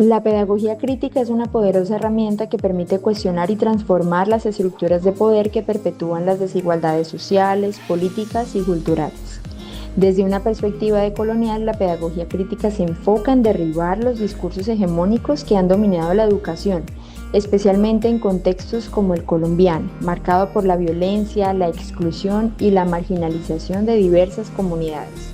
La pedagogía crítica es una poderosa herramienta que permite cuestionar y transformar las estructuras de poder que perpetúan las desigualdades sociales, políticas y culturales. Desde una perspectiva decolonial, la pedagogía crítica se enfoca en derribar los discursos hegemónicos que han dominado la educación, especialmente en contextos como el colombiano, marcado por la violencia, la exclusión y la marginalización de diversas comunidades.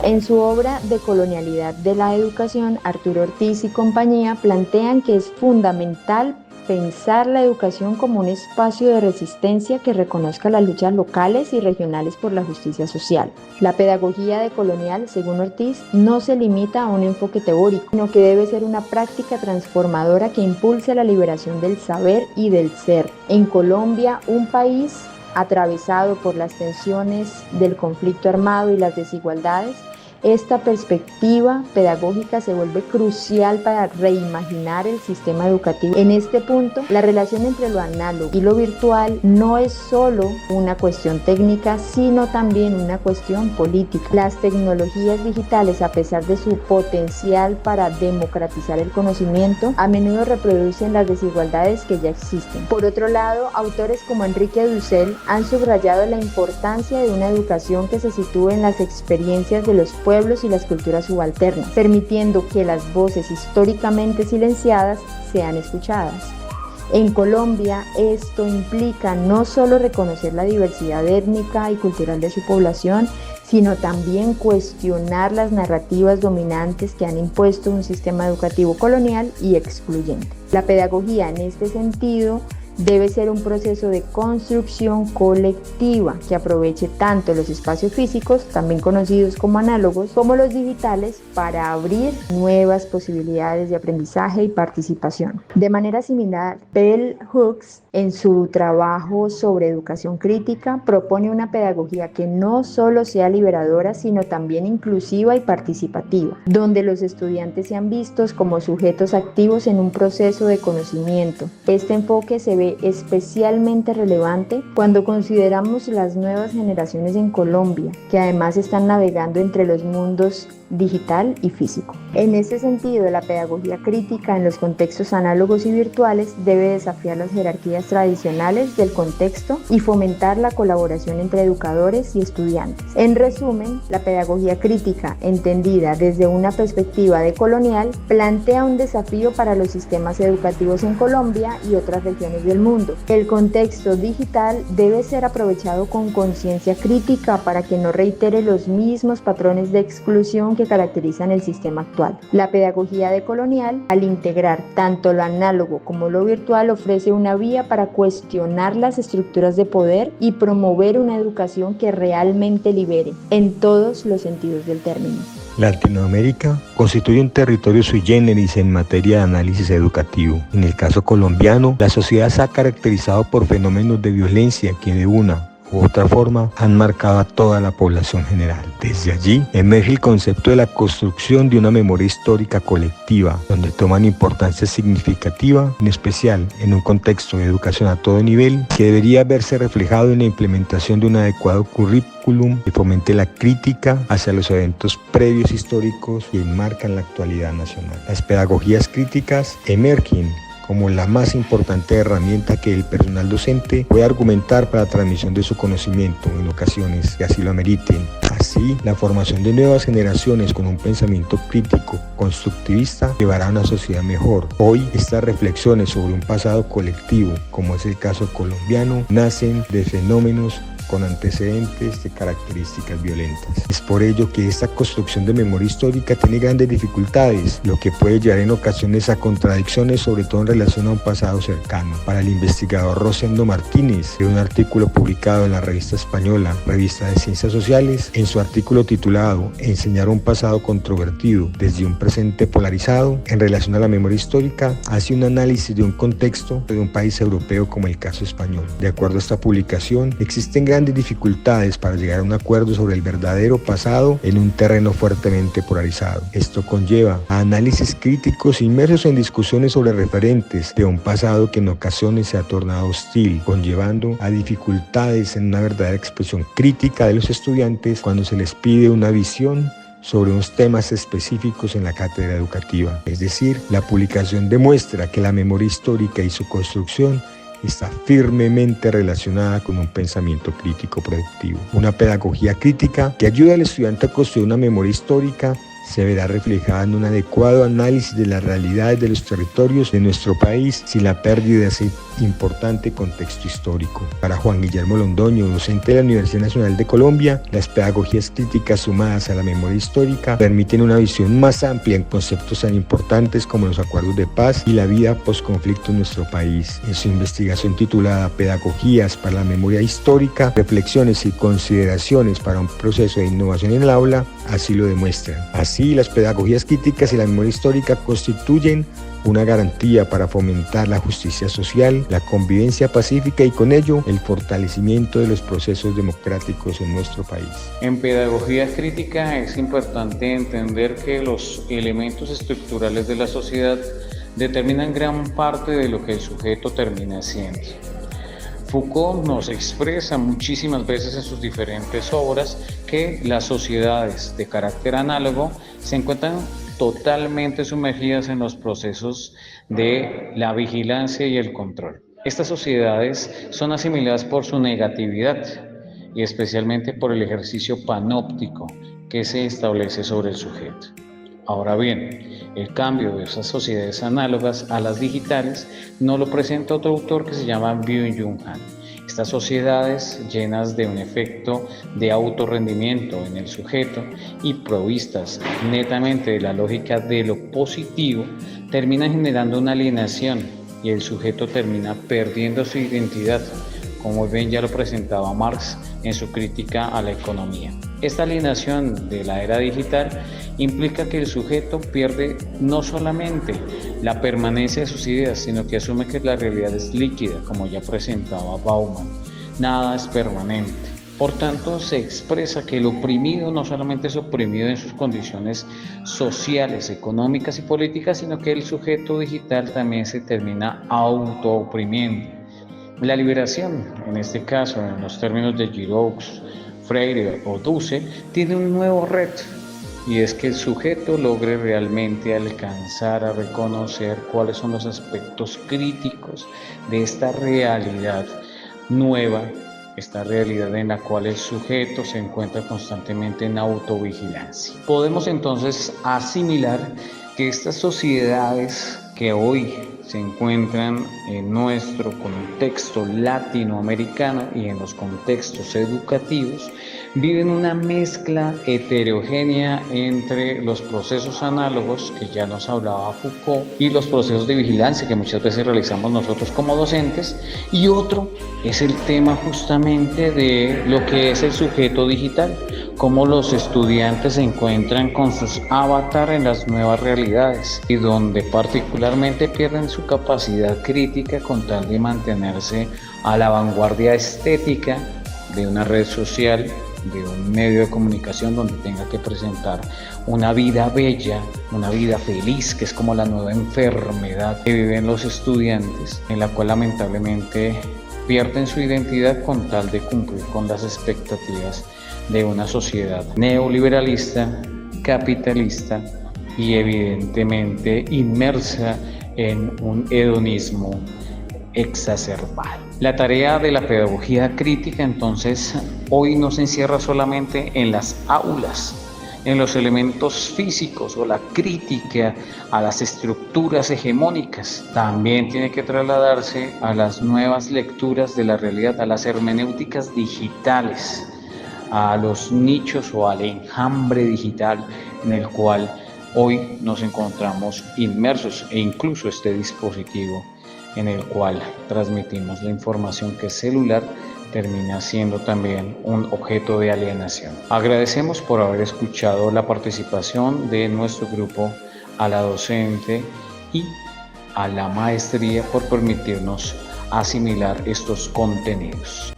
En su obra Decolonialidad de la Educación, Arturo Ortiz y compañía plantean que es fundamental pensar la educación como un espacio de resistencia que reconozca las luchas locales y regionales por la justicia social. La pedagogía decolonial, según Ortiz, no se limita a un enfoque teórico, sino que debe ser una práctica transformadora que impulse la liberación del saber y del ser. En Colombia, un país atravesado por las tensiones del conflicto armado y las desigualdades, esta perspectiva pedagógica se vuelve crucial para reimaginar el sistema educativo. En este punto, la relación entre lo análogo y lo virtual no es solo una cuestión técnica, sino también una cuestión política. Las tecnologías digitales, a pesar de su potencial para democratizar el conocimiento, a menudo reproducen las desigualdades que ya existen. Por otro lado, autores como Enrique Dussel han subrayado la importancia de una educación que se sitúe en las experiencias de los pueblos y las culturas subalternas, permitiendo que las voces históricamente silenciadas sean escuchadas. En Colombia, esto implica no solo reconocer la diversidad étnica y cultural de su población, sino también cuestionar las narrativas dominantes que han impuesto un sistema educativo colonial y excluyente. La pedagogía, en este sentido, debe ser un proceso de construcción colectiva que aproveche tanto los espacios físicos, también conocidos como análogos, como los digitales para abrir nuevas posibilidades de aprendizaje y participación. De manera similar, Bell Hooks, en su trabajo sobre educación crítica, propone una pedagogía que no solo sea liberadora, sino también inclusiva y participativa, donde los estudiantes sean vistos como sujetos activos en un proceso de conocimiento. Este enfoque se ve especialmente relevante cuando consideramos las nuevas generaciones en Colombia, que además están navegando entre los mundos digital y físico. En ese sentido, la pedagogía crítica en los contextos análogos y virtuales debe desafiar las jerarquías tradicionales del contexto y fomentar la colaboración entre educadores y estudiantes. En resumen, la pedagogía crítica, entendida desde una perspectiva decolonial, plantea un desafío para los sistemas educativos en Colombia y otras regiones del mundo. El contexto digital debe ser aprovechado con conciencia crítica para que no reitere los mismos patrones de exclusión que caracterizan el sistema actual. La pedagogía decolonial, al integrar tanto lo análogo como lo virtual, ofrece una vía para cuestionar las estructuras de poder y promover una educación que realmente libere, en todos los sentidos del término. Latinoamérica constituye un territorio sui generis en materia de análisis educativo. En el caso colombiano, la sociedad se ha caracterizado por fenómenos de violencia que de una u otra forma han marcado a toda la población general. Desde allí emerge el concepto de la construcción de una memoria histórica colectiva, donde toman importancia significativa, en especial en un contexto de educación a todo nivel, que debería verse reflejado en la implementación de un adecuado currículum que fomente la crítica hacia los eventos previos históricos que enmarcan la actualidad nacional. Las pedagogías críticas emergen como la más importante herramienta que el personal docente puede argumentar para la transmisión de su conocimiento en ocasiones que así lo ameriten. Así, la formación de nuevas generaciones con un pensamiento crítico, constructivista, llevará a una sociedad mejor. Hoy, estas reflexiones sobre un pasado colectivo, como es el caso colombiano, nacen de fenómenos con antecedentes de características violentas. Es por ello que esta construcción de memoria histórica tiene grandes dificultades, lo que puede llevar en ocasiones a contradicciones, sobre todo en relación a un pasado cercano. Para el investigador Rosendo Martínez, de un artículo publicado en la revista española, Revista de Ciencias Sociales, en su artículo titulado Enseñar un pasado controvertido desde un presente polarizado, en relación a la memoria histórica, hace un análisis de un contexto de un país europeo como el caso español. De acuerdo a esta publicación, existen grandes dificultades para llegar a un acuerdo sobre el verdadero pasado en un terreno fuertemente polarizado. Esto conlleva a análisis críticos inmersos en discusiones sobre referentes de un pasado que en ocasiones se ha tornado hostil, conllevando a dificultades en una verdadera expresión crítica de los estudiantes cuando se les pide una visión sobre unos temas específicos en la cátedra educativa. Es decir, la publicación demuestra que la memoria histórica y su construcción está firmemente relacionada con un pensamiento crítico productivo. Una pedagogía crítica que ayuda al estudiante a construir una memoria histórica se verá reflejada en un adecuado análisis de las realidades de los territorios de nuestro país sin la pérdida de ese importante contexto histórico. Para Juan Guillermo Londoño, docente de la Universidad Nacional de Colombia, las pedagogías críticas sumadas a la memoria histórica permiten una visión más amplia en conceptos tan importantes como los acuerdos de paz y la vida postconflicto en nuestro país. En su investigación titulada Pedagogías para la memoria histórica, reflexiones y consideraciones para un proceso de innovación en el aula, así lo demuestran. Así, las pedagogías críticas y la memoria histórica constituyen una garantía para fomentar la justicia social, la convivencia pacífica y con ello el fortalecimiento de los procesos democráticos en nuestro país. En pedagogía crítica es importante entender que los elementos estructurales de la sociedad determinan gran parte de lo que el sujeto termina siendo. Foucault nos expresa muchísimas veces en sus diferentes obras que las sociedades de carácter análogo se encuentran totalmente sumergidas en los procesos de la vigilancia y el control. Estas sociedades son asimiladas por su negatividad y especialmente por el ejercicio panóptico que se establece sobre el sujeto. Ahora bien, el cambio de esas sociedades análogas a las digitales nos lo presenta otro autor que se llama Byung-Chul Han. Estas sociedades llenas de un efecto de autorrendimiento en el sujeto y provistas netamente de la lógica de lo positivo, terminan generando una alienación y el sujeto termina perdiendo su identidad, como bien ya lo presentaba Marx en su crítica a la economía. Esta alienación de la era digital implica que el sujeto pierde no solamente la permanencia de sus ideas, sino que asume que la realidad es líquida, como ya presentaba Bauman. Nada es permanente. Por tanto, se expresa que el oprimido no solamente es oprimido en sus condiciones sociales, económicas y políticas, sino que el sujeto digital también se termina autooprimiendo. La liberación, en este caso, en los términos de Giroux, Freire o Duce, tiene un nuevo reto, y es que el sujeto logre realmente alcanzar a reconocer cuáles son los aspectos críticos de esta realidad nueva, esta realidad en la cual el sujeto se encuentra constantemente en autovigilancia. Podemos entonces asimilar que estas sociedades que hoy se encuentran en nuestro contexto latinoamericano y en los contextos educativos viven una mezcla heterogénea entre los procesos análogos que ya nos hablaba Foucault y los procesos de vigilancia que muchas veces realizamos nosotros como docentes, y otro es el tema justamente de lo que es el sujeto digital, cómo los estudiantes se encuentran con sus avatares en las nuevas realidades y donde particularmente pierden su capacidad crítica con tal de mantenerse a la vanguardia estética de una red social, de un medio de comunicación donde tenga que presentar una vida bella, una vida feliz, que es como la nueva enfermedad que viven los estudiantes, en la cual lamentablemente pierden su identidad con tal de cumplir con las expectativas de una sociedad neoliberalista, capitalista y evidentemente inmersa en un hedonismo exacerbado. La tarea de la pedagogía crítica entonces hoy no se encierra solamente en las aulas, en los elementos físicos o la crítica a las estructuras hegemónicas. También tiene que trasladarse a las nuevas lecturas de la realidad, a las hermenéuticas digitales, a los nichos o al enjambre digital en el cual hoy nos encontramos inmersos, e incluso este dispositivo en el cual transmitimos la información que es celular termina siendo también un objeto de alienación. Agradecemos por haber escuchado la participación de nuestro grupo, a la docente y a la maestría por permitirnos asimilar estos contenidos.